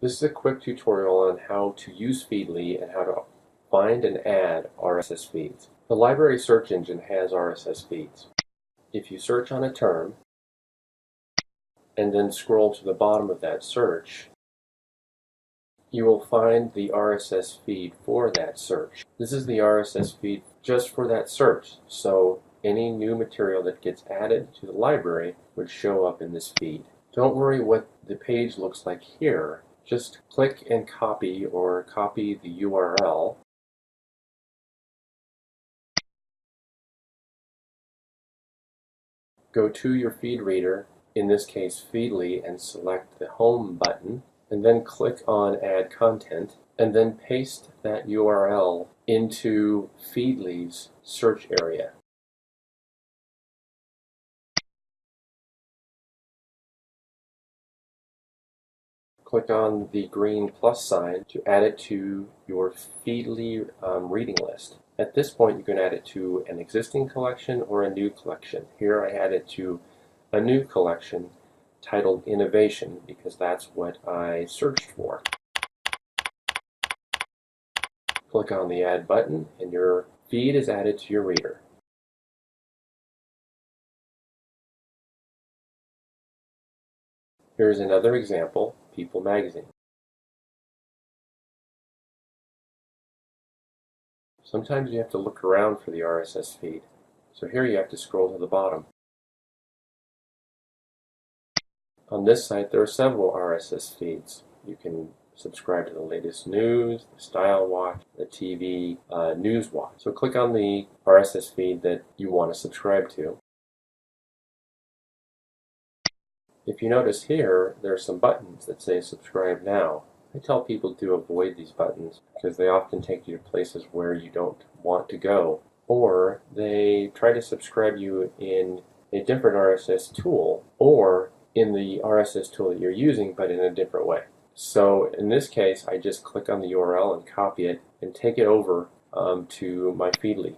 This is a quick tutorial on how to use Feedly and how to find and add RSS feeds. The library search engine has RSS feeds. If you search on a term and then scroll to the bottom of that search, you will find the RSS feed for that search. This is the RSS feed just for that search, so any new material that gets added to the library would show up in this feed. Don't worry what the page looks like here. Just click and copy or copy the URL. Go to your feed reader, in this case Feedly, and select the Home button, and then click on Add Content, and then paste that URL into Feedly's search area. Click on the green plus sign to add it to your Feedly reading list. At this point, you can add it to an existing collection or a new collection. Here I add it to a new collection titled Innovation because that's what I searched for. Click on the Add button and your feed is added to your reader. Here's another example, People magazine. Sometimes you have to look around for the RSS feed, so here you have to scroll to the bottom. On this site there are several RSS feeds. You can subscribe to the latest news, the Style Watch, the TV News Watch. So click on the RSS feed that you want to subscribe to. If you notice here, there are some buttons that say subscribe now. I tell people to avoid these buttons because they often take you to places where you don't want to go, or they try to subscribe you in a different RSS tool or in the RSS tool that you're using but in a different way. So in this case, I just click on the URL and copy it and take it over to my Feedly.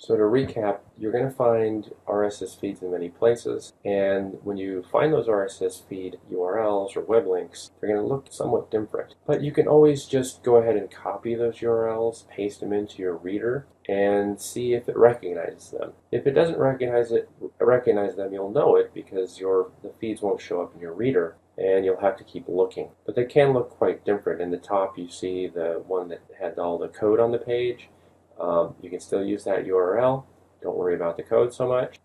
So to recap, you're going to find RSS feeds in many places, and when you find those RSS feed URLs or web links, they're going to look somewhat different. But you can always just go ahead and copy those URLs, paste them into your reader, and see if it recognizes them. If it doesn't recognize them, you'll know it because the feeds won't show up in your reader, and you'll have to keep looking. But they can look quite different. In the top, you see the one that had all the code on the page. You can still use that URL. Don't worry about the code so much.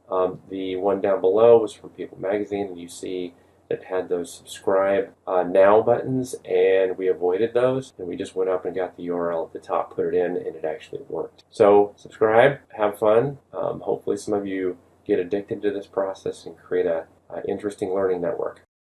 The one down below was from People magazine, and you see it had those subscribe now buttons, and we avoided those, and we just went up and got the URL at the top, put it in, and it actually worked. So subscribe, have fun. Hopefully some of you get addicted to this process and create an interesting learning network.